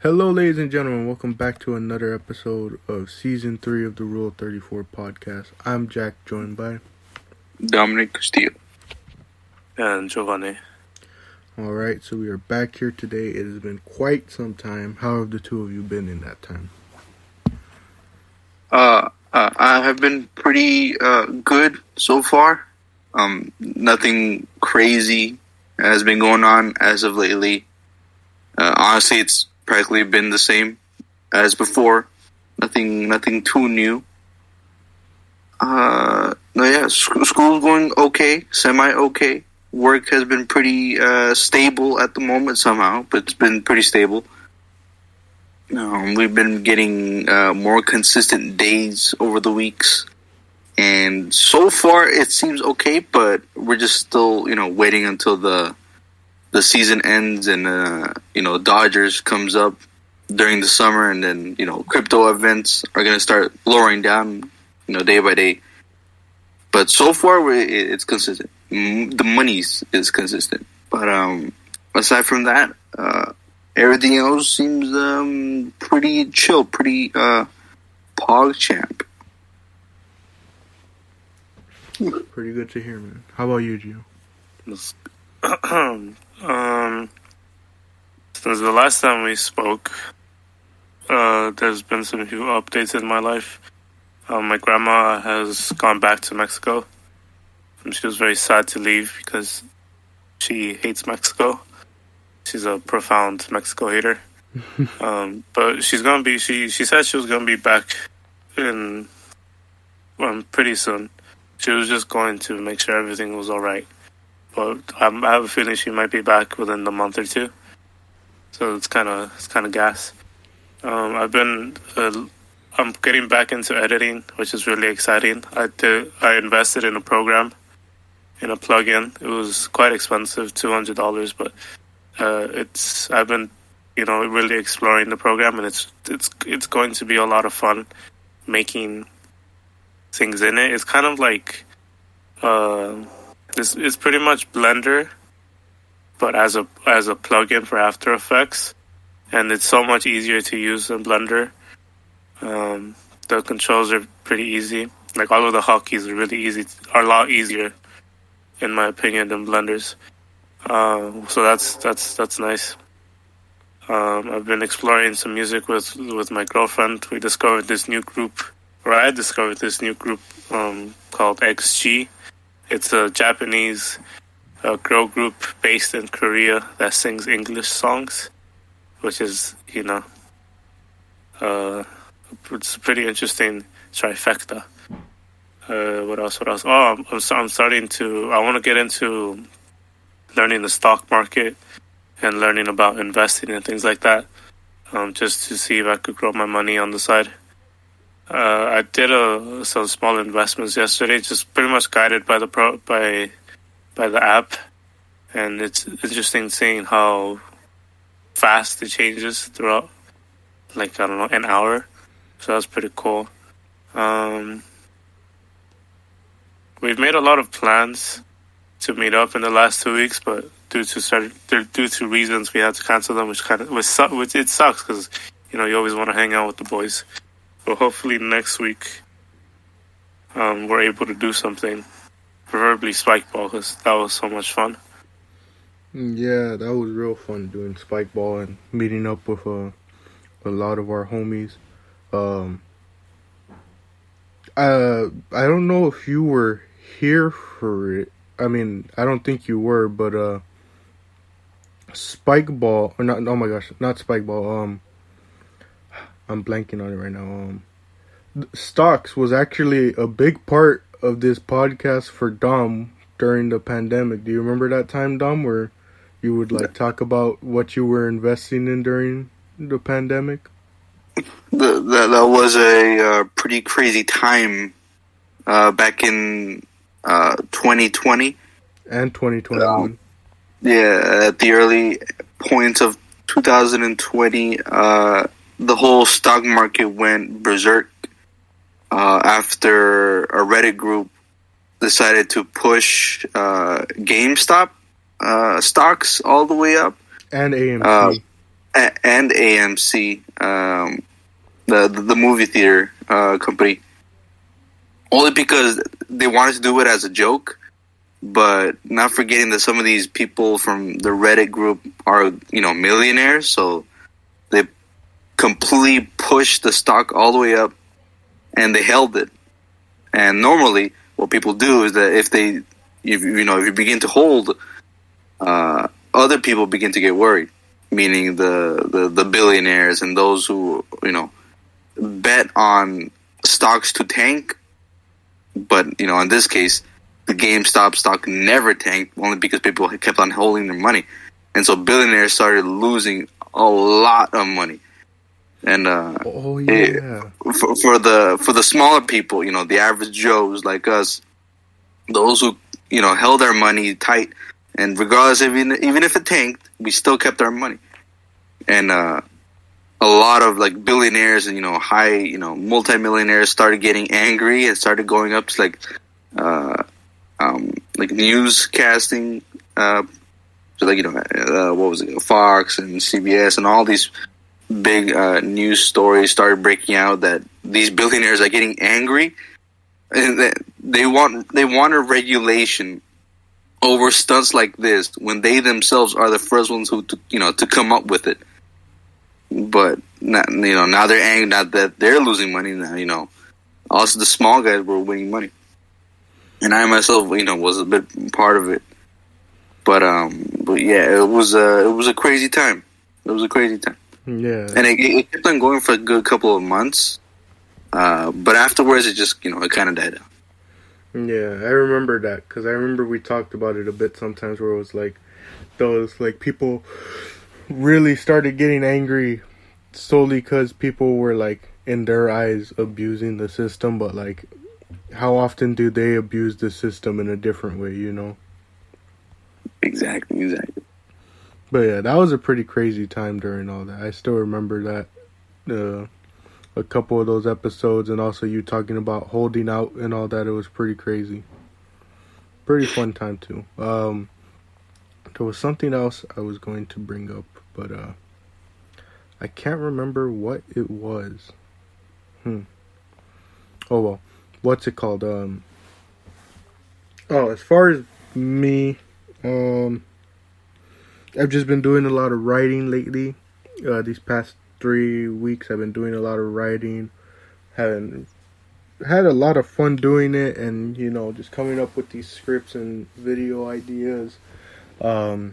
Hello, ladies and gentlemen. Welcome back to another episode of Season 3 of the Rule 34 podcast. I'm Jack, joined by Dominic Castillo. And Giovanni. Alright, so we are back here today. It has been quite some time. How have the two of you been in that time? I have been pretty good so far. Nothing crazy has been going on as of lately. Honestly, it's practically been the same as before. Nothing too new. School's going okay, semi-okay. Work has been pretty stable at the moment somehow, but it's been pretty stable. We've been getting more consistent days over the weeks, and so far it seems okay. But we're just still, waiting until the season ends and Dodgers comes up during the summer, and then crypto events are gonna start lowering down, day by day. But so far it's consistent. The money is consistent, but aside from that, everything else seems pretty chill, pretty pog champ. Pretty good to hear, man. How about you, Gio? Since the last time we spoke, there's been some few updates in my life. My grandma has gone back to Mexico. And she was very sad to leave because she hates Mexico. She's a profound Mexico hater. But she's gonna be. She said she was gonna be back in pretty soon. She was just going to make sure everything was all right. But I have a feeling she might be back within a month or two. So it's kind of gas. I'm getting back into editing, which is really exciting. I invested in a program, in a plugin. It was quite expensive, $200, but I've been really exploring the program, and it's going to be a lot of fun making things in it. It's kind of like it's pretty much Blender, but as a plugin for After Effects, and it's so much easier to use than Blender. The controls are pretty easy. Like all of the hotkeys are a lot easier, in my opinion, than Blender's. So that's nice. I've been exploring some music with my girlfriend. I discovered this new group called XG. It's a Japanese girl group based in Korea that sings English songs, which is it's a pretty interesting trifecta. What else? Oh, I'm starting to. I want to get into learning the stock market and learning about investing and things like that. Just to see if I could grow my money on the side. I did some small investments yesterday, just pretty much guided by the app, and it's interesting seeing how fast it changes throughout, like, I don't know, an hour. So that's pretty cool. We've made a lot of plans to meet up in the last 2 weeks, but due to reasons we had to cancel them, which it sucks because you always want to hang out with the boys. But hopefully next week we're able to do something, preferably spike ball, because that was so much fun. Yeah, that was real fun doing spike ball and meeting up with a lot of our homies. I don't know if you were here for it. I mean, I don't think you were, but spike ball or not? Oh my gosh, not spike ball. I'm blanking on it right now. Stocks was actually a big part of this podcast for Dom during the pandemic. Do you remember that time, Dom, where you would talk about what you were investing in during the pandemic? That was a pretty crazy time back in 2020 and 2021. Yeah, at the early points of 2020, the whole stock market went berserk after a Reddit group decided to push GameStop stocks all the way up. And AMC. and AMC, the movie theater company, only because they wanted to do it as a joke, but not forgetting that some of these people from the Reddit group are, millionaires, so they completely pushed the stock all the way up, and they held it. And normally, what people do is that if you begin to hold, other people begin to get worried, meaning the billionaires and those who bet on stocks to tank. But in this case, the GameStop stock never tanked, only because people kept on holding their money, and so billionaires started losing a lot of money. And for the smaller people, the average Joes like us, those who held our money tight, and regardless, even if it tanked, we still kept our money. And a lot of like billionaires and high multimillionaires started getting angry and started going up to like newscasting, so like what was it, Fox and CBS and all these big news stories started breaking out that these billionaires are getting angry, and that they want a regulation over stunts like this when they themselves are the first ones who to come up with it. But now they're angry, not that they're losing money. Now also the small guys were winning money, and I myself was a bit part of it. But yeah, it was a crazy time. It was a crazy time. Yeah, and it kept on going for a good couple of months, but afterwards it just it kind of died out. Yeah, I remember that because I remember we talked about it a bit sometimes, where it was like those like people really started getting angry solely because people were like in their eyes abusing the system, but like how often do they abuse the system in a different way, Exactly. But yeah, that was a pretty crazy time during all that. I still remember that, a couple of those episodes, and also you talking about holding out and all that. It was pretty crazy. Pretty fun time too. There was something else I was going to bring up, but I can't remember what it was. Oh well, what's it called? As far as me, I've just been doing a lot of writing lately. These past 3 weeks, I've been doing a lot of writing. Having had a lot of fun doing it, and just coming up with these scripts and video ideas. Oh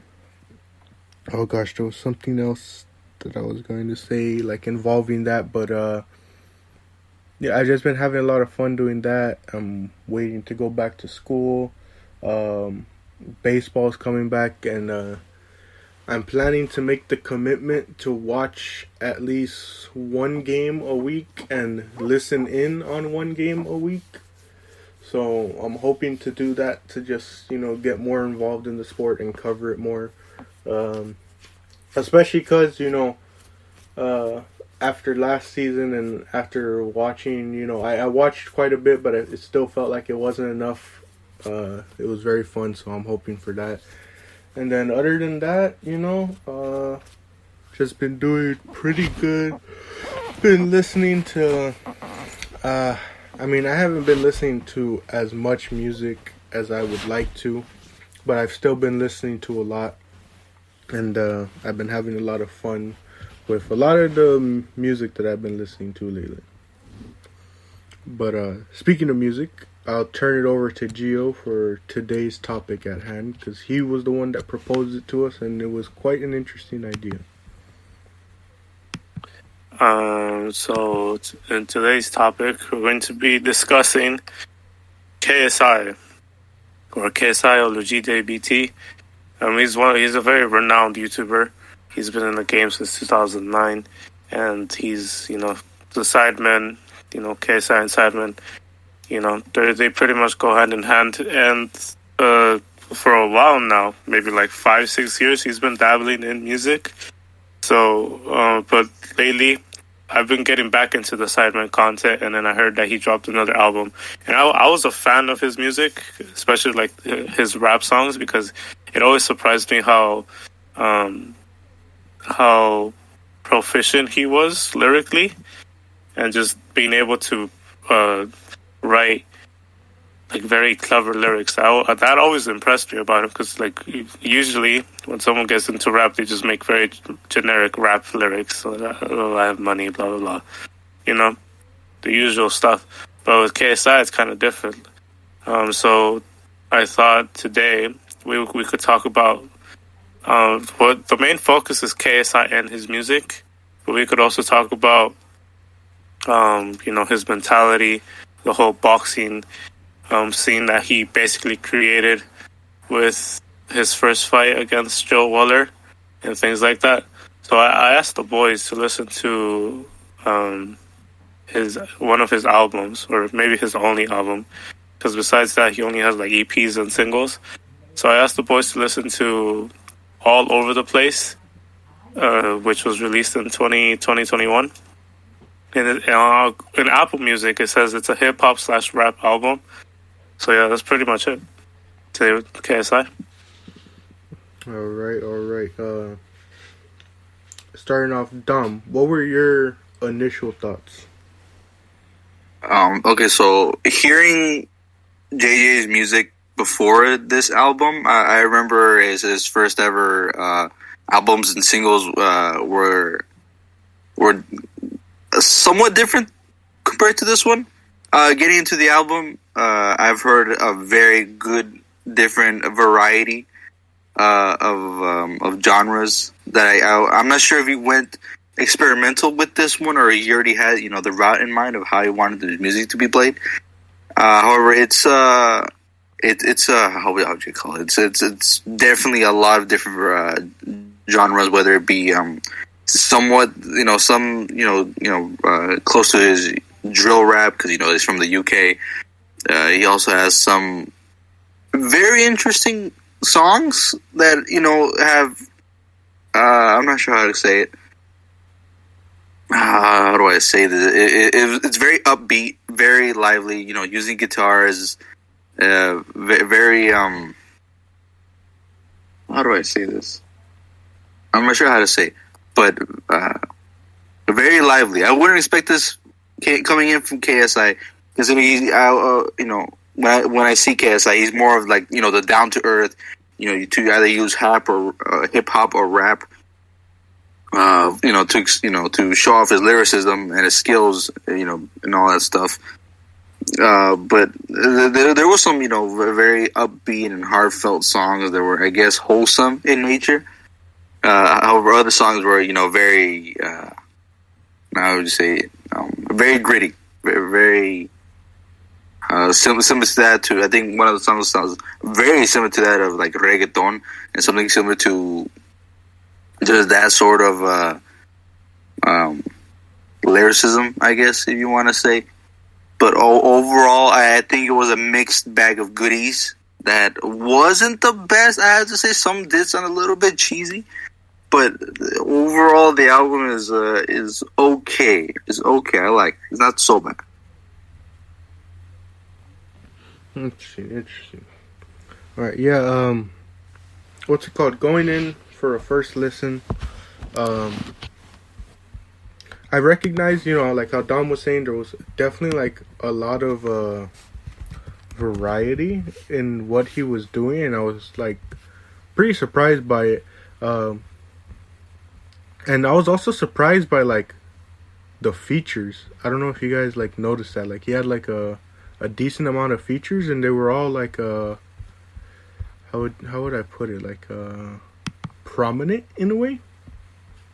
gosh, there was something else that I was going to say, like involving that, but yeah, I've just been having a lot of fun doing that. I'm waiting to go back to school. Baseball's coming back, and I'm planning to make the commitment to watch at least one game a week and listen in on one game a week. So I'm hoping to do that to just, get more involved in the sport and cover it more. Especially because, after last season and after watching, I watched quite a bit, but it still felt like it wasn't enough. It was very fun, so I'm hoping for that. And then other than that, just been doing pretty good. Been listening to, I haven't been listening to as much music as I would like to, but I've still been listening to a lot. And I've been having a lot of fun with a lot of the music that I've been listening to lately. But speaking of music, I'll turn it over to Gio for today's topic at hand, because he was the one that proposed it to us, and it was quite an interesting idea. So in today's topic, we're going to be discussing KSI, or KSI Olujide BT. He's a very renowned YouTuber. He's been in the game since 2009, and he's, the Sidemen, KSI and Sidemen, they pretty much go hand in hand. And for a while now, maybe like 5-6 years, he's been dabbling in music. So, but lately, I've been getting back into the Sidemen content, and then I heard that he dropped another album. And I was a fan of his music, especially like his rap songs, because it always surprised me how proficient he was lyrically, and just being able to write like very clever lyrics. That always impressed me about him, because like usually when someone gets into rap, they just make very generic rap lyrics. So I have money, blah blah blah, you know, the usual stuff. But with KSI, it's kind of different. So I thought today we could talk about what the main focus is KSI and his music, but we could also talk about his mentality, the whole boxing scene that he basically created with his first fight against Joe Waller and things like that. So I asked the boys to listen to one of his albums, or maybe his only album, because besides that he only has like EPs and singles. So I asked the boys to listen to All Over the Place, which was released in 2021. In Apple Music, it says it's a hip-hop / rap album. So yeah, that's pretty much it. Today with KSI. All right. Starting off, Dom, what were your initial thoughts? Okay, so hearing JJ's music before this album, I remember his first ever albums and singles were somewhat different compared to this one. Getting into the album, I've heard a very good, different variety of genres that I'm not sure if he went experimental with this one, or he already had the route in mind of how he wanted the music to be played. However, it's how would you call it? It's definitely a lot of different genres, whether it be somewhat close to his drill rap, because he's from the UK. He also has some very interesting songs that have I'm not sure how to say it. How do I say this? It's very upbeat, very lively. Using guitars, very how do I say this? I'm not sure how to say it, but very lively. I wouldn't expect this coming in from KSI, because when I see KSI, he's more of like the down to earth. To either use hip hop or rap. To show off his lyricism and his skills, and all that stuff. But there was some, very upbeat and heartfelt songs that were, I guess, wholesome in nature. However, other songs were, very, I would say, very gritty, very similar to that. To I think one of the songs sounds very similar to that of like reggaeton, and something similar to just that sort of lyricism, I guess, if you want to say. But overall, I think it was a mixed bag of goodies that wasn't the best. I have to say, some did sound a little bit cheesy, but overall, the album is okay. It's okay. I like it. It's not so bad. Interesting. All right, yeah. What's it called? Going in for a first listen, I recognized, like how Dom was saying, there was definitely like a lot of variety in what he was doing, and I was like pretty surprised by it. And I was also surprised by like the features. I don't know if you guys like noticed that. Like he had like a decent amount of features, and they were all like how would I put it, like prominent in a way.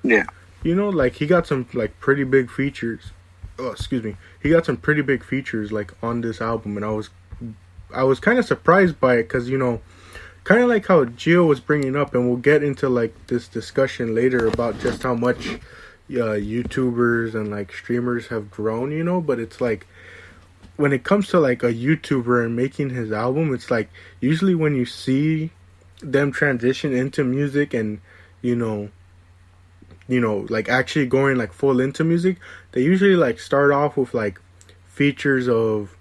Yeah. Like he got some like pretty big features. Oh, excuse me. He got some pretty big features like on this album, and I was kind of surprised by it, because kind of like how Gio was bringing up, and we'll get into like this discussion later about just how much YouTubers and like streamers have grown, but it's like when it comes to like a YouTuber and making his album, it's like usually when you see them transition into music and like actually going like full into music, they usually like start off with like features of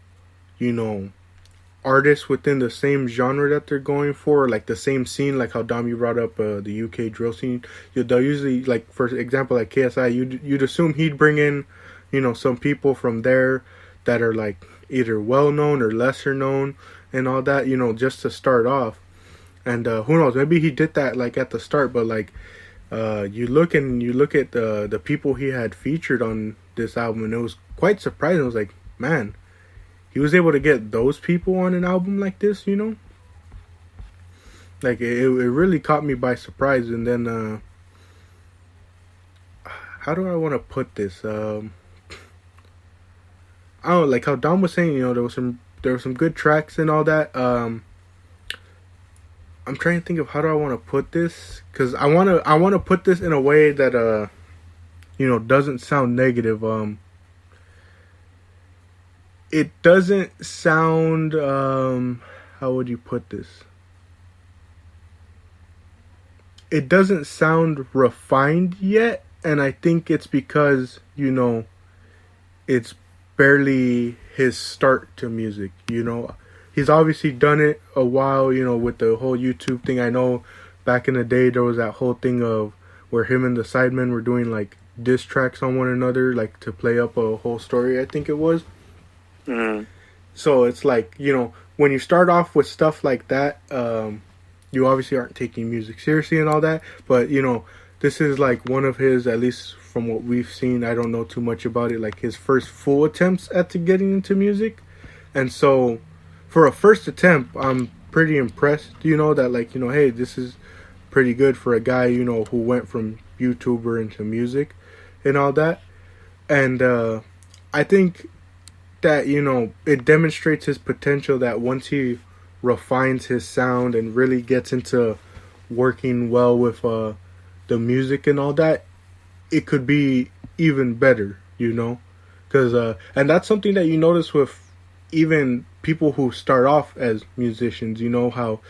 artists within the same genre that they're going for, like the same scene, like how Dom, you brought up the UK drill scene. They'll usually, like for example, like KSI, you'd assume he'd bring in, some people from there that are like either well known or lesser known and all that, just to start off. And who knows, maybe he did that like at the start, but like you look at the people he had featured on this album, and it was quite surprising. I was like, man, he was able to get those people on an album like this, Like, it really caught me by surprise. And then, how do I want to put this? I don't know, like how Dom was saying, there were some good tracks and all that. I'm trying to think of how do I want to put this, because I want to put this in a way that, doesn't sound negative. It doesn't sound, how would you put this? It doesn't sound refined yet, and I think it's because, it's barely his start to music, He's obviously done it a while, with the whole YouTube thing. I know back in the day there was that whole thing of where him and the Sidemen were doing, like, diss tracks on one another, like, to play up a whole story, I think it was. Mm. So it's like, when you start off with stuff like that, you obviously aren't taking music seriously and all that, but this is like one of his, at least from what we've seen, I don't know too much about it, like his first full attempts at getting into music. And so for a first attempt, I'm pretty impressed, that like, hey, this is pretty good for a guy, who went from YouTuber into music and all that. And I think that, it demonstrates his potential, that once he refines his sound and really gets into working well with the music and all that, it could be even better, because and that's something that you notice with even people who start off as musicians. How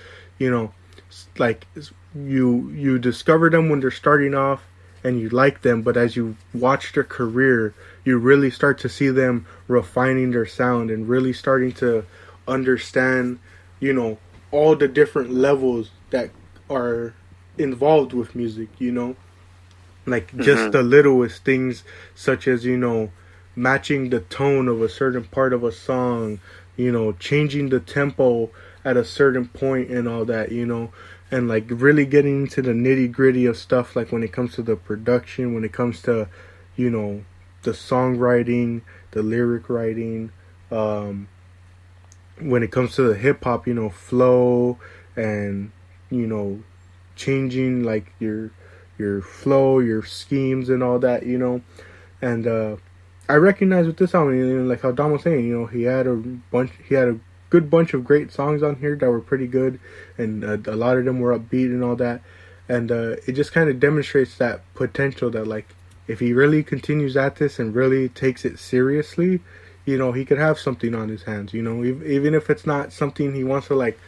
like you discover them when they're starting off and you like them, but as you watch their career, you really start to see them refining their sound and really starting to understand, all the different levels that are involved with music, like just the littlest things, such as, matching the tone of a certain part of a song, changing the tempo at a certain point and all that, and like really getting into the nitty gritty of stuff, like when it comes to the production, when it comes to, the songwriting, the lyric writing, when it comes to the hip hop, flow and, changing like your flow, your schemes and all that, and I recognize with this album, like how Dom was saying, he had a good bunch of great songs on here that were pretty good, and a lot of them were upbeat and all that, and it just kind of demonstrates that potential that, like, if he really continues at this and really takes it seriously, he could have something on his hands, even if it's not something he wants to like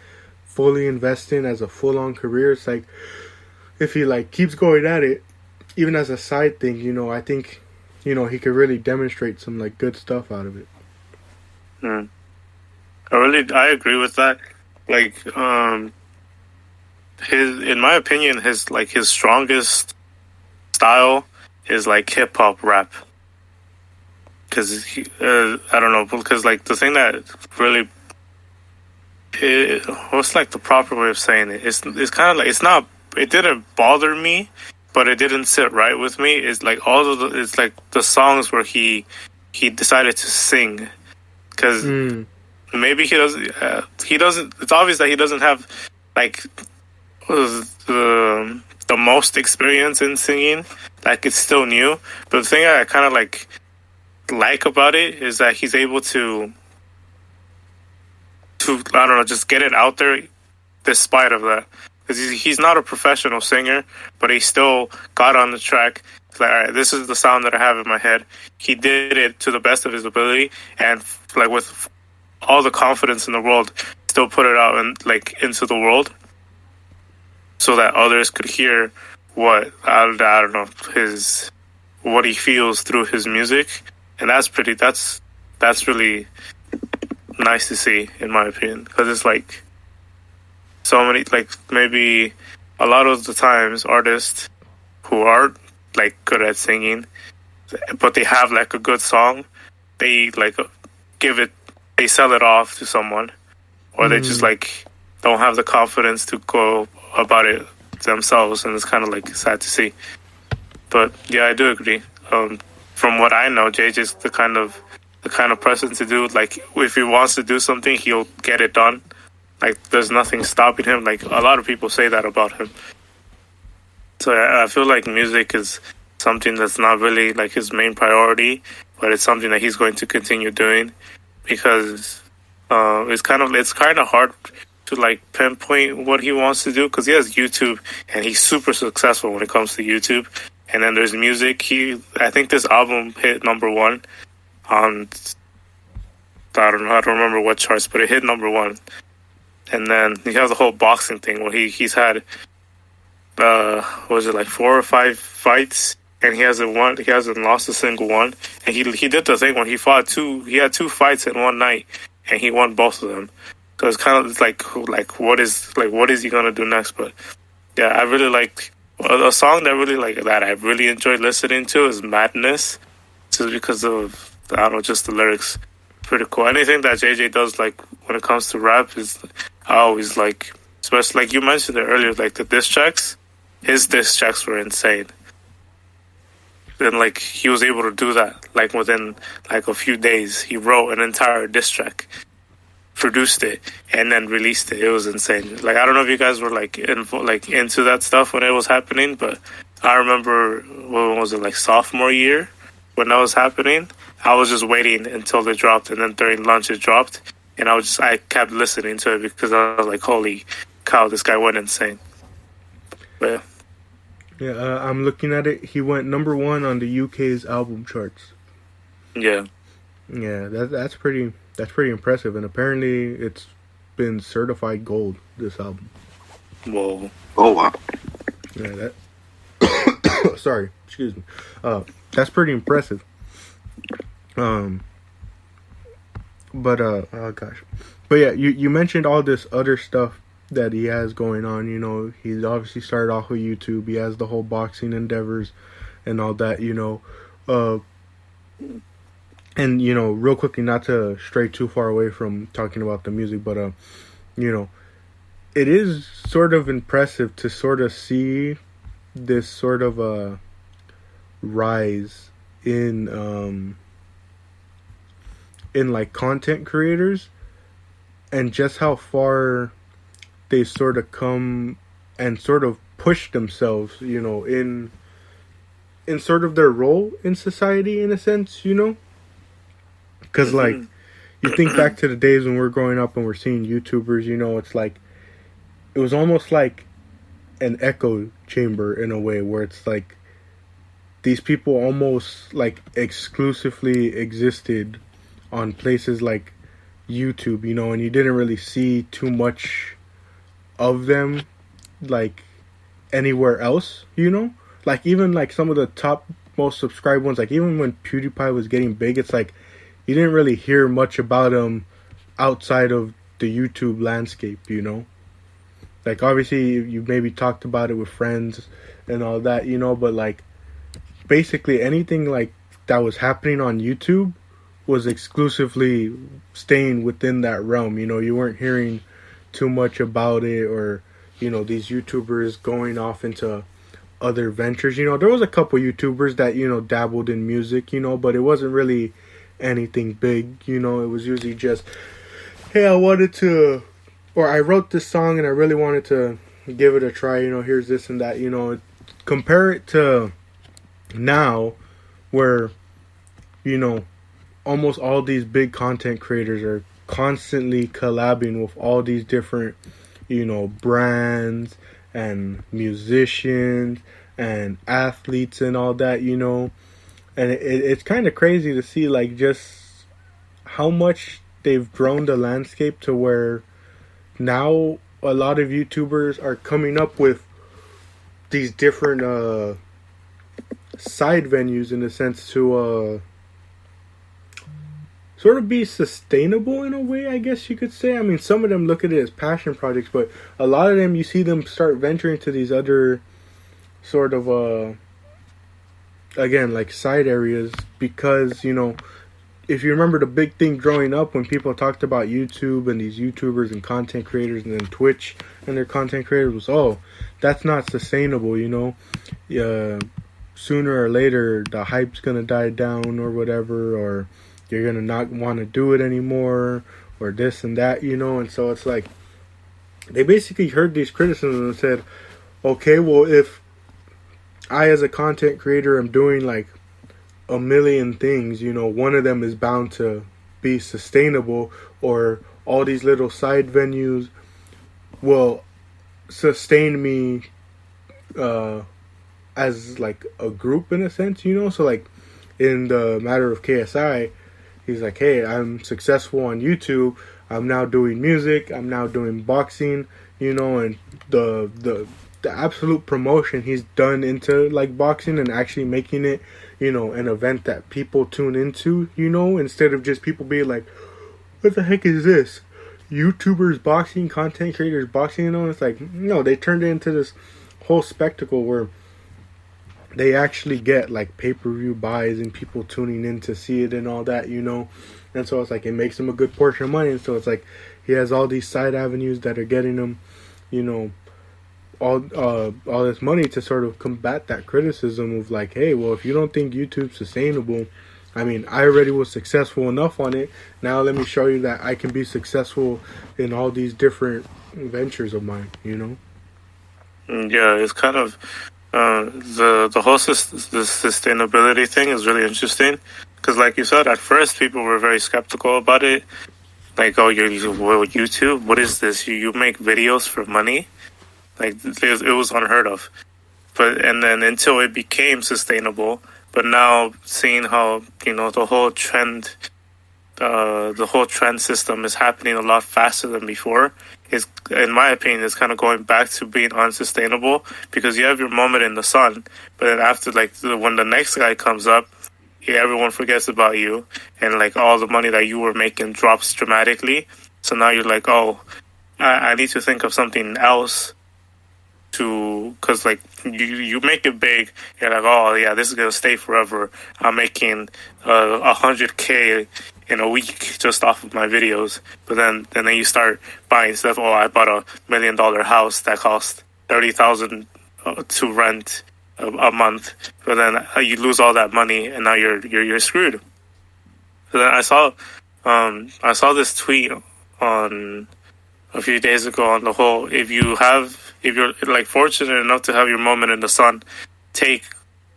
fully invest in as a full-on career. It's like, if he like keeps going at it, even as a side thing, I think, he could really demonstrate some like good stuff out of it. I agree with that. Like, in my opinion, his strongest style is like hip hop rap. Because I don't know, because like the thing that really, what's like the proper way of saying it? It's kind of like, it's not, it didn't bother me, but it didn't sit right with me. It's like it's like the songs where he decided to sing, because maybe he doesn't. It's obvious that he doesn't have like the most experience in singing. Like, it's still new, but the thing I kind of like about it is that he's able to I don't know, just get it out there despite of that. Because he's not a professional singer, but he still got on the track. He's like, all right, this is the sound that I have in my head. He did it to the best of his ability, and like with all the confidence in the world, still put it out and like into the world, so that others could hear what I don't know, what he feels through his music. And that's really nice to see, in my opinion, because it's like so many, like maybe a lot of the times artists who are like good at singing, but they have like a good song, they like they sell it off to someone, or they just like don't have the confidence to go about it themselves, and it's kind of like sad to see. But yeah, I do agree. From what I know, JJ's the kind of person to do, like, if he wants to do something, he'll get it done. Like, there's nothing stopping him. Like, a lot of people say that about him. So I feel like music is something that's not really like his main priority, but it's something that he's going to continue doing, because it's kind of hard to like pinpoint what he wants to do, because he has YouTube and he's super successful when it comes to YouTube. And then there's music. I think this album hit #1 on, I don't remember what charts, but it hit #1. And then he has a whole boxing thing where he's had was it like 4 or 5 fights, and he hasn't lost a single one. And he did the thing when he had 2 fights in one night, and he won both of them. So it's kind of like what is he gonna do next? But yeah, I really like a song that I really enjoyed listening to is Madness, just because of, I don't know, just the lyrics. Pretty cool. Anything that JJ does, like when it comes to rap, is I always like, especially like you mentioned it earlier, like the diss tracks. His diss tracks were insane. And like he was able to do that like within like a few days. He wrote an entire diss track, produced it, and then released it. It was insane. Like, I don't know if you guys were like into that stuff when it was happening, but I remember, when was it, like sophomore year when that was happening? I was just waiting until it dropped, and then during lunch it dropped, and I kept listening to it because I was like, holy cow, this guy went insane. But yeah. Yeah, I'm looking at it. He went #1 on the UK's album charts. Yeah. Yeah, that's pretty impressive, and apparently it's been certified gold, this album. Whoa. Oh wow. Yeah, that sorry, excuse me. That's pretty impressive. But oh gosh. But yeah, you mentioned all this other stuff that he has going on. You know, he's obviously started off with YouTube. He has the whole boxing endeavors and all that, you know. And, you know, real quickly, not to stray too far away from talking about the music, but, you know, it is sort of impressive to sort of see this sort of rise in like content creators, and just how far they sort of come and sort of push themselves, you know, in sort of their role in society, in a sense, you know. Because, like, you think back to the days when we're growing up and we're seeing YouTubers, you know, it's like, it was almost like an echo chamber in a way, where it's like these people almost like exclusively existed on places like YouTube, you know, and you didn't really see too much of them like anywhere else, you know. Like, even like some of the top most subscribed ones, like even when PewDiePie was getting big, it's like you didn't really hear much about him outside of the YouTube landscape, you know. Like, obviously you maybe talked about it with friends and all that, you know, but like basically anything like that was happening on YouTube was exclusively staying within that realm, you know. You weren't hearing too much about it, or, you know, these YouTubers going off into other ventures. You know, there was a couple YouTubers that, you know, dabbled in music, you know, but it wasn't really anything big, you know. It was usually just, hey, I wrote this song and I really wanted to give it a try, you know, here's this and that, you know. Compare it to now, where, you know, almost all these big content creators are constantly collabing with all these different, you know, brands and musicians and athletes and all that, you know. And it's kind of crazy to see, like, just how much they've grown the landscape to where now a lot of YouTubers are coming up with these different side venues, in a sense, to sort of be sustainable in a way, I guess you could say. I mean, some of them look at it as passion projects, but a lot of them, you see them start venturing to these other sort of, again, like side areas because, if you remember the big thing growing up when people talked about YouTube and these YouTubers and content creators and then Twitch and their content creators was, oh, that's not sustainable, sooner or later the hype's going to die down or whatever, or you're going to not want to do it anymore or this and that, and so it's like they basically heard these criticisms and said, okay, well, if I as a content creator am doing like a million things, one of them is bound to be sustainable, or all these little side venues will sustain me as like a group in a sense, so like in the matter of KSI, he's like, hey, I'm successful on YouTube, I'm now doing music, I'm now doing boxing, and the absolute promotion he's done into like boxing and actually making it an event that people tune into, instead of just people being like, what the heck is this? YouTubers boxing, content creators boxing, It's like, no, they turned it into this whole spectacle where they actually get like pay-per-view buys and people tuning in to see it and all that, And so it's like, it makes him a good portion of money. And so it's like, he has all these side avenues that are getting him, all this money to sort of combat that criticism of like, hey, well, if you don't think YouTube's sustainable, I mean, I already was successful enough on it. Now let me show you that I can be successful in all these different ventures of mine, Yeah, it's kind of the whole the sustainability thing is really interesting because, like you said, at first people were very skeptical about it. Like, oh, YouTube, what is this? You make videos for money? Like, it was unheard of. And then until it became sustainable, but now seeing how, the whole trend system is happening a lot faster than before, is, in my opinion, is kind of going back to being unsustainable because you have your moment in the sun, but then after, like, when the next guy comes up, everyone forgets about you, and, like, all the money that you were making drops dramatically. So now you're like, oh, I need to think of something else because like you make it big, you're like, oh yeah, this is gonna stay forever. I'm making 100K in a week just off of my videos, but then you start buying stuff. Oh, I bought $1 million house that cost $30,000 to rent a month, but then you lose all that money, and now you're screwed. So then I saw this tweet on a few days ago on the whole, if you're like fortunate enough to have your moment in the sun, take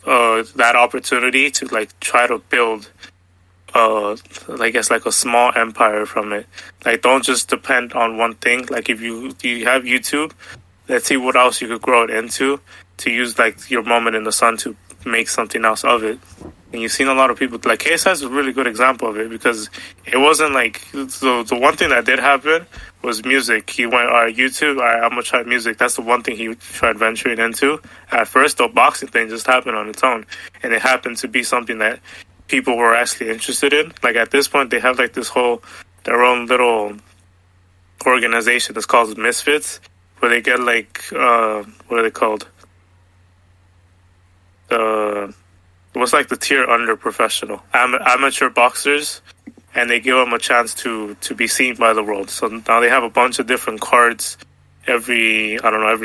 that opportunity to like try to build I guess like a small empire from it. Like, don't just depend on one thing. Like, if you have YouTube, let's see what else you could grow it into to use like your moment in the sun to make something else of it. And you've seen a lot of people, like KSI is a really good example of it because it wasn't like, the one thing that did happen was music. He went, all right, YouTube, all right, I'm going to try music. That's the one thing he tried venturing into. At first, the boxing thing just happened on its own. And it happened to be something that people were actually interested in. Like, at this point, they have like their own little organization that's called Misfits, where they get like, what are they called? What's like the tier under professional amateur boxers, and they give them a chance to be seen by the world. So now they have a bunch of different cards every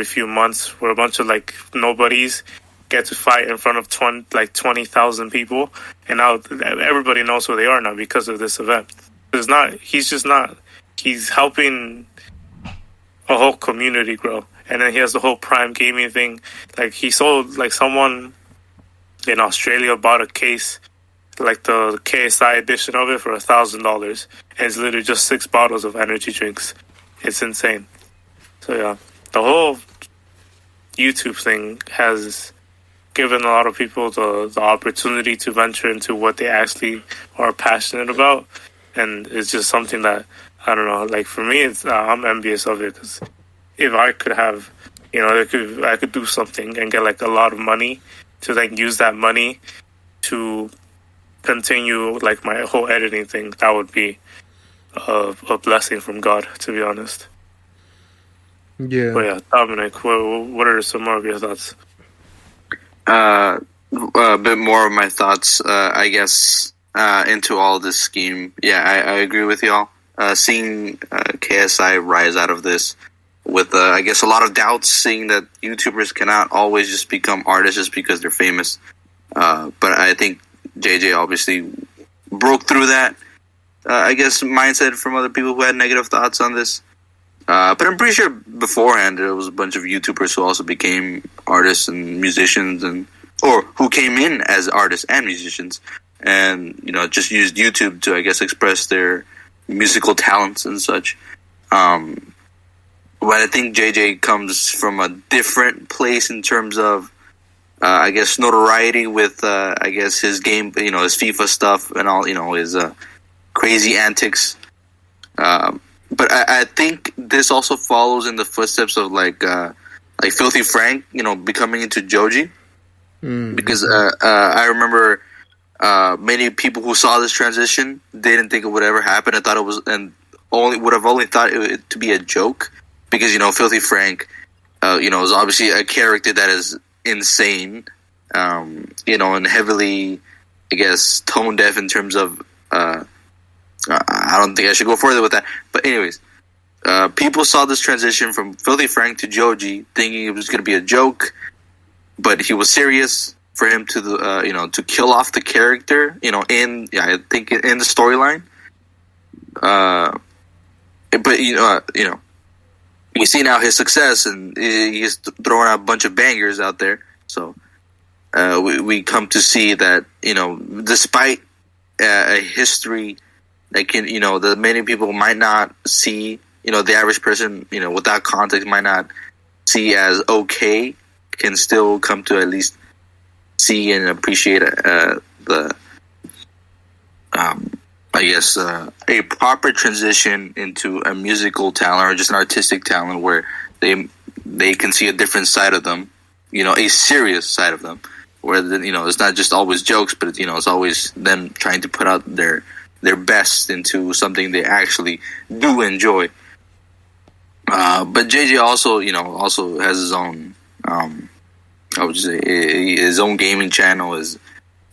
few months where a bunch of like nobodies get to fight in front of 20,000 people, and now everybody knows who they are now because of this event. He's helping a whole community grow. And then he has the whole Prime Gaming thing. Like, he sold, like, someone in Australia bought a case, like the KSI edition of it, for $1,000, and it's literally just 6 bottles of energy drinks. It's insane. So yeah, the whole YouTube thing has given a lot of people the opportunity to venture into what they actually are passionate about, and it's just something that, I don't know, like, for me, it's I'm envious of it, because if I could have, I could do something and get like a lot of money to then use that money to continue like my whole editing thing, that would be a blessing from God, to be honest. Yeah. But yeah, Dominic, what are some more of your thoughts? A bit more of my thoughts, I guess, into all this scheme. Yeah, I agree with y'all. Seeing KSI rise out of this with, I guess, a lot of doubts, seeing that YouTubers cannot always just become artists just because they're famous. But I think JJ obviously broke through that, I guess, mindset from other people who had negative thoughts on this. But I'm pretty sure beforehand there was a bunch of YouTubers who also became artists and musicians, or who came in as artists and musicians, and just used YouTube to, I guess, express their musical talents and such. But I think JJ comes from a different place in terms of, I guess, notoriety with, I guess, his game, his FIFA stuff and all, his crazy antics. But I think this also follows in the footsteps of like Filthy Frank, becoming into Joji. Because I remember many people who saw this transition didn't think it would ever happen. I thought it was, and would have only thought it to be a joke, because Filthy Frank, is obviously a character that is insane, and heavily, I guess, tone deaf in terms of. I don't think I should go further with that. But anyways, people saw this transition from Filthy Frank to Joji, thinking it was going to be a joke, but he was serious for him to to kill off the character, I think in the storyline. But we see now his success, and he's throwing out a bunch of bangers out there. So we come to see that despite a history that can that many people might not see, the average person without context might not see as okay, can still come to at least see and appreciate the I guess a proper transition into a musical talent or just an artistic talent where they can see a different side of them, a serious side of them, where it's not just always jokes, but it's always them trying to put out their best into something they actually do enjoy. But JJ also has his own, I would say, his own gaming channel, his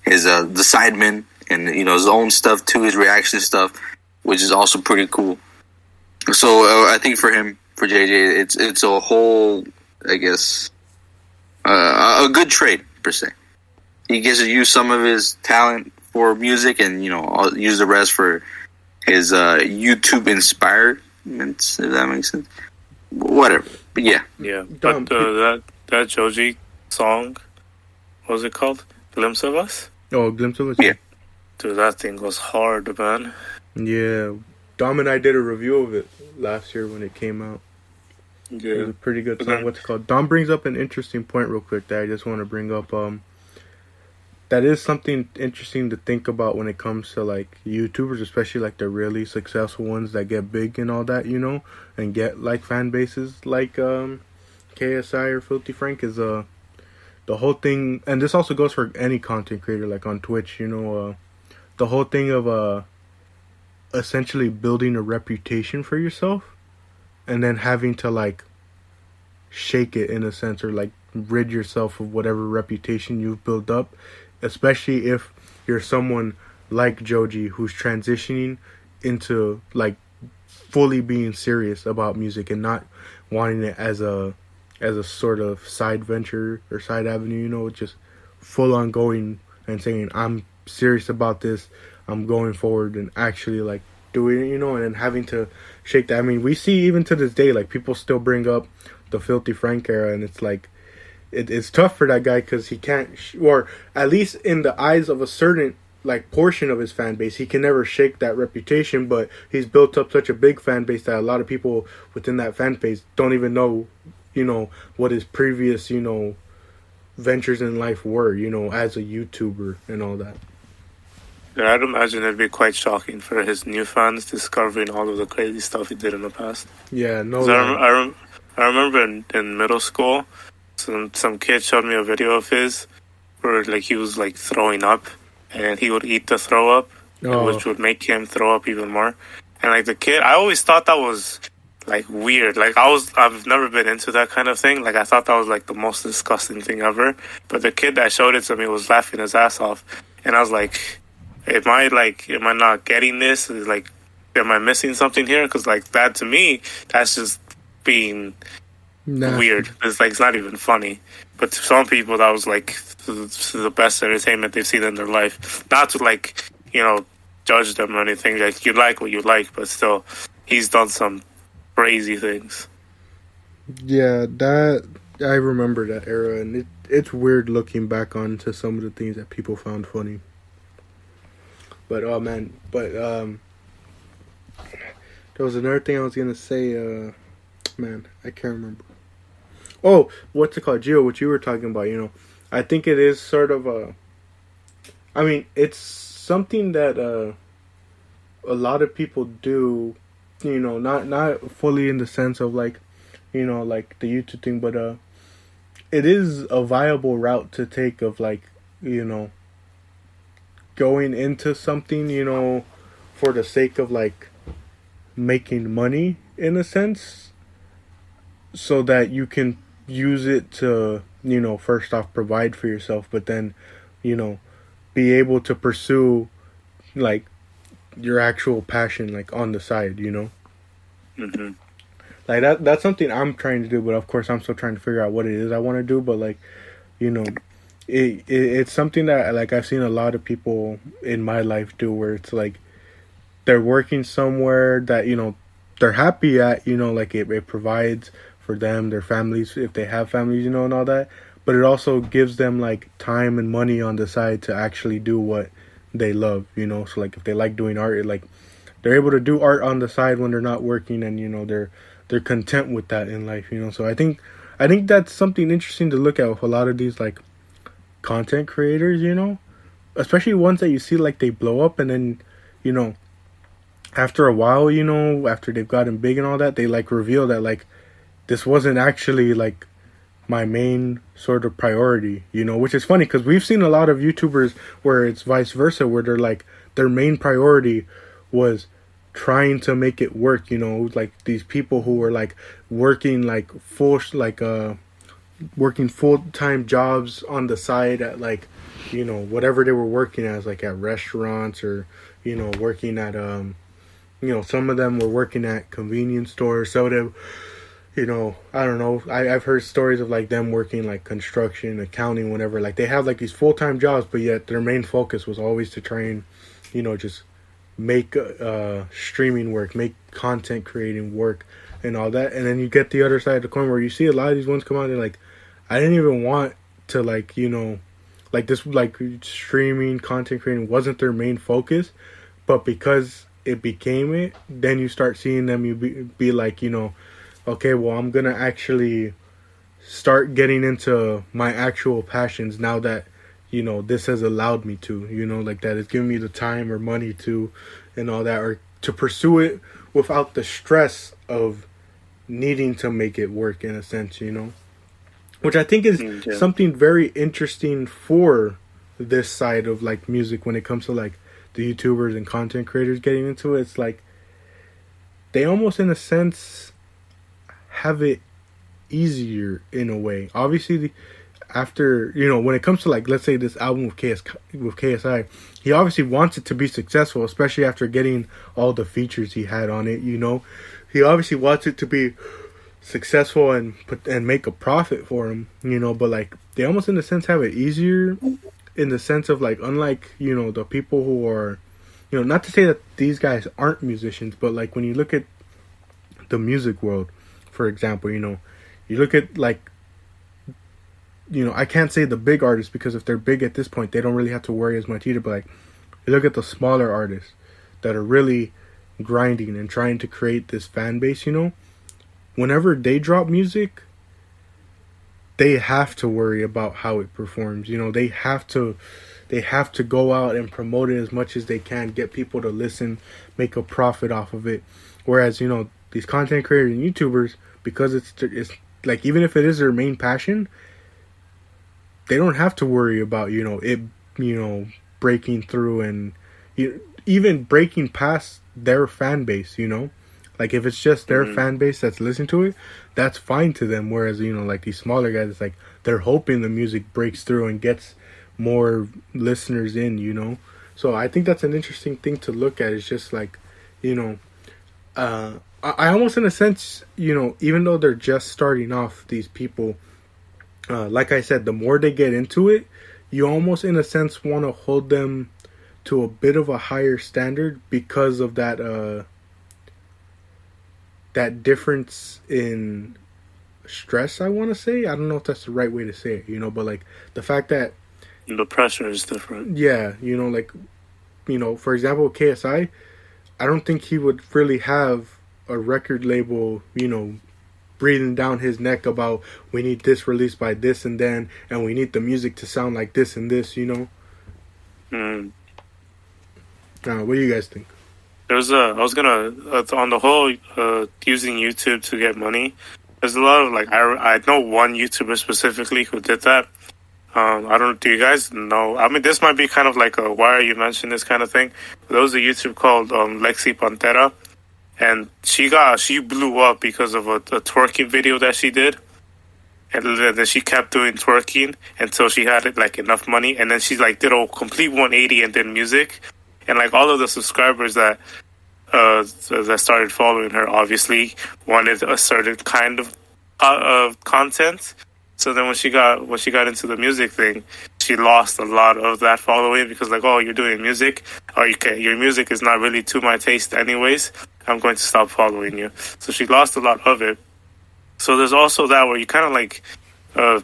the Sidemen, and his own stuff too, his reaction stuff, which is also pretty cool. So I think for JJ, it's a whole, I guess, a good trade per se. He gets to use some of his talent for music, and use the rest for his YouTube inspirements, if that makes sense. Whatever, but yeah. But that Joji song, what was it called? Glimpse of Us? Oh, Glimpse of Us. Yeah. Dude, that thing was hard, man. Yeah, Dom and I did a review of it last year when it came out. Yeah. It was a pretty good song. What's it called? Dom brings up an interesting point real quick that I just want to bring up. That is something interesting to think about when it comes to like YouTubers, especially like the really successful ones that get big and all that, and get like fan bases like KSI or Filthy Frank, is the whole thing. And this also goes for any content creator like on Twitch, the whole thing of essentially building a reputation for yourself and then having to like shake it in a sense, or like rid yourself of whatever reputation you've built up, especially if you're someone like Joji who's transitioning into like fully being serious about music and not wanting it as a sort of side venture or side avenue, just full on going and saying, I'm serious about this, I'm going forward and actually like doing it, and then having to shake that. I mean, we see even to this day, like people still bring up the Filthy Frank era, and it's like, it's tough for that guy because he can't, or at least in the eyes of a certain like portion of his fan base, he can never shake that reputation. But he's built up such a big fan base that a lot of people within that fan base don't even know, what his previous, ventures in life were, as a YouTuber and all that. Yeah, I'd imagine it'd be quite shocking for his new fans discovering all of the crazy stuff he did in the past. Yeah, no. I remember in middle school, some kid showed me a video of his where like he was like throwing up and he would eat the throw up, which would make him throw up even more. And like the kid, I always thought that was like weird. Like I've never been into that kind of thing. Like I thought that was like the most disgusting thing ever. But the kid that showed it to me was laughing his ass off, and I was like, am I not getting this? Like, am I missing something here? Because like that to me, that's just being weird. It's like it's not even funny. But to some people, that was like the best entertainment they've seen in their life. Not to like judge them or anything. Like you like what you like, but still, he's done some crazy things. Yeah, that I remember that era, and it's weird looking back onto some of the things that people found funny. But oh man, there was another thing I was gonna say. Man, I can't remember. Oh, what's it called, Gio? What you were talking about? I think it is sort of a. I mean, it's something that a lot of people do. Not fully in the sense of like, like the YouTube thing, but it is a viable route to take of like, going into something, for the sake of like making money in a sense, so that you can use it to, first off provide for yourself, but then, be able to pursue like your actual passion like on the side, Mm-hmm. Like that's something I'm trying to do, but of course I'm still trying to figure out what it is I want to do. But like, it's something that like I've seen a lot of people in my life do, where it's like they're working somewhere that they're happy at, like it provides for them, their families, if they have families, and all that. But it also gives them like time and money on the side to actually do what they love, So like if they like doing art, like they're able to do art on the side when they're not working, and they're content with that in life, So I think that's something interesting to look at with a lot of these like content creators, especially ones that you see like they blow up, and then after a while, after they've gotten big and all that, they like reveal that like this wasn't actually like my main sort of priority, which is funny because we've seen a lot of YouTubers where it's vice versa, where they're like their main priority was trying to make it work, like these people who were like working like working full-time jobs on the side at like whatever they were working as, like at restaurants, or working at some of them were working at convenience stores. So they, I don't know, I've heard stories of like them working like construction, accounting, whatever. Like they have like these full-time jobs, but yet their main focus was always to try and just make streaming work, make content creating work, and all that. And then you get the other side of the coin where you see a lot of these ones come out and like, I didn't even want to like like this, like streaming content creating wasn't their main focus, but because it became it, then you start seeing them, you be like, okay, well, I'm gonna actually start getting into my actual passions now that this has allowed me to, like that it's giving me the time or money to, and all that, or to pursue it without the stress of needing to make it work in a sense, which I think is something very interesting for this side of like music when it comes to like the YouTubers and content creators getting into it. It's like they almost in a sense have it easier in a way. Obviously, after when it comes to like, let's say this album with KSI, he obviously wants it to be successful, especially after getting all the features he had on it. He obviously wants it to be successful and make a profit for him. But like they almost in a sense have it easier, in the sense of like, unlike the people who are, not to say that these guys aren't musicians, but like when you look at the music world, for example, you look at like, I can't say the big artists, because if they're big at this point, they don't really have to worry as much either. But like, you look at the smaller artists that are really grinding and trying to create this fan base, whenever they drop music, they have to worry about how it performs. They have to go out and promote it as much as they can, get people to listen, make a profit off of it. Whereas, these content creators and YouTubers, because it's like, even if it is their main passion, they don't have to worry about it breaking through and even breaking past their fan base, you know? Like, if it's just their fan base that's listening to it, that's fine to them. Whereas, you know, like these smaller guys, it's like they're hoping the music breaks through and gets more listeners in, you know? So I think that's an interesting thing to look at. It's just like, you know, I almost, in a sense, you know, even though they're just starting off, these people, like I said, the more they get into it, you almost, in a sense, want to hold them to a bit of a higher standard because of that that difference in stress, I want to say. I don't know if that's the right way to say it, you know, but like the fact that the pressure is different. Yeah, you know, like, you know, for example, KSI, I don't think he would really have a record label, you know, breathing down his neck about we need this released by this and then, and we need the music to sound like this and this, you know. What do you guys think? I was gonna on the whole using YouTube to get money. There's a lot of like I know one YouTuber specifically who did that. I don't. Do you guys know? I mean, this might be kind of like a why are you mentioning this kind of thing. There was a YouTube called Lexi Pantera, and she blew up because of a twerking video that she did, and then she kept doing twerking until she had like enough money, and then she like did a complete 180 and did music, and like all of the subscribers that started following her obviously wanted a certain kind of content. So then when she got into the music thing, she lost a lot of that following because like, oh, you're doing music, your music is not really to my taste anyways. I'm going to stop following you. So she lost a lot of it. So there's also that where you kind of like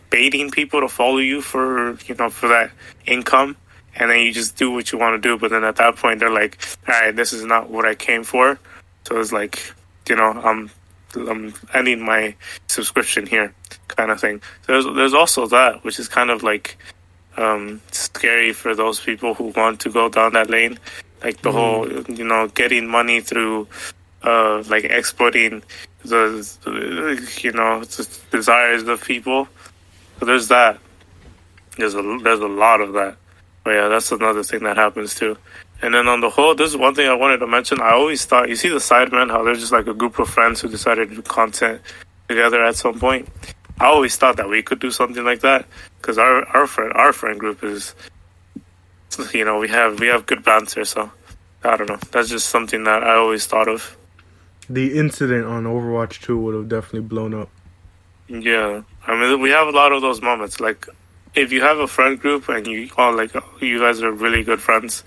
baiting people to follow you for that income, and then you just do what you want to do. But then at that point, they're like, all right, this is not what I came for. So it's like, you know, I'm ending my subscription here, kind of thing. So there's also that, which is kind of like scary for those people who want to go down that lane, like the whole, you know, getting money through like exploiting the you know, the desires of people. So there's that. There's a lot of that. But yeah, that's another thing that happens too. And then on the whole, this is one thing I wanted to mention. I always thought, you see the Sidemen, how they're just like a group of friends who decided to do content together at some point. I always thought that we could do something like that because our friend group is, you know, we have good banter. So I don't know. That's just something that I always thought of. The incident on Overwatch 2 would have definitely blown up. Yeah, I mean, we have a lot of those moments. Like, if you have a friend group and you guys are really good friends,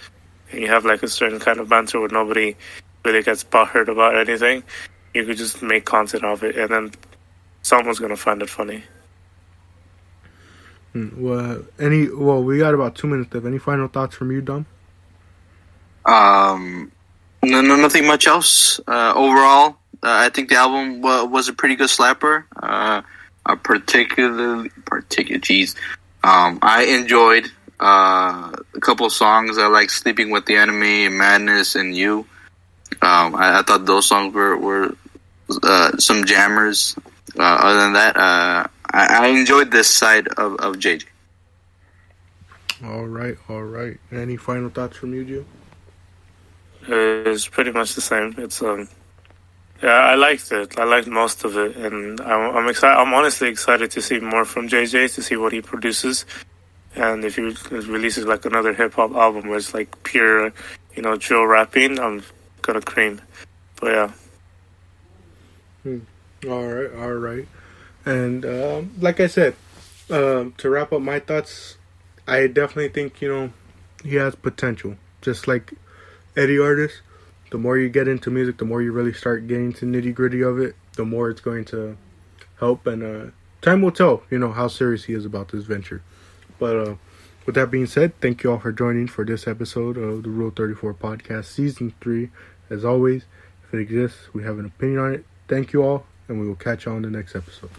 and you have like a certain kind of banter where nobody really gets butthurt about anything, you could just make content of it, and then someone's gonna find it funny. Well, we got about 2 minutes left. Any final thoughts from you, Dom? No, nothing much else. Overall, I think the album was a pretty good slapper. I enjoyed a couple of songs. I like "Sleeping with the Enemy," "Madness," and "You." I thought those songs were some jammers. Other than that, I enjoyed this side of JJ. All right. Any final thoughts from you, Joe? It's pretty much the same. It's yeah, I liked it. I liked most of it, and I'm excited. I'm honestly excited to see more from JJ, to see what he produces, and if he releases like another hip hop album where it's like pure, you know, drill rapping, I'm gonna cream. But yeah. All right. And like I said, to wrap up my thoughts, I definitely think, you know, he has potential. Just like any artist, the more you get into music, the more you really start getting to nitty gritty of it, the more it's going to help. And time will tell, you know, how serious he is about this venture. But with that being said, thank you all for joining for this episode of the Rule 34 Podcast, Season 3. As always, if it exists, we have an opinion on it. Thank you all, and we will catch you on the next episode.